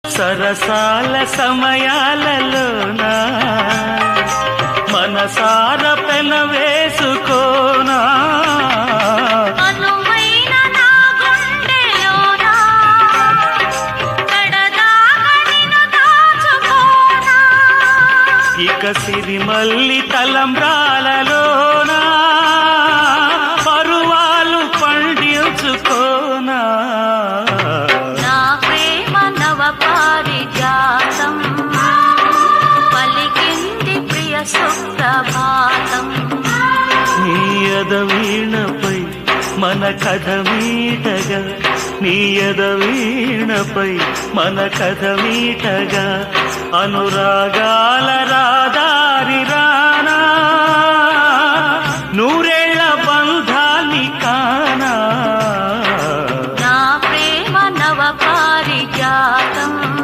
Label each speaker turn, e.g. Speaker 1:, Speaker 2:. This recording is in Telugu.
Speaker 1: సరసాల సమయాలలోనా మనసార పెన వేసుకోనా ఇక సిరిమల్లి తలంబ్రాలలోనా పరువాలు పండించుకోనా
Speaker 2: నా ప్రేమ నవ పారిజాతం పలికింది ప్రియ సుప్రభాతం
Speaker 1: నీయద వీణపై మన కథ మీటగా నీయద వీణపై మన కథ మీటగా అనురాగాల రాధా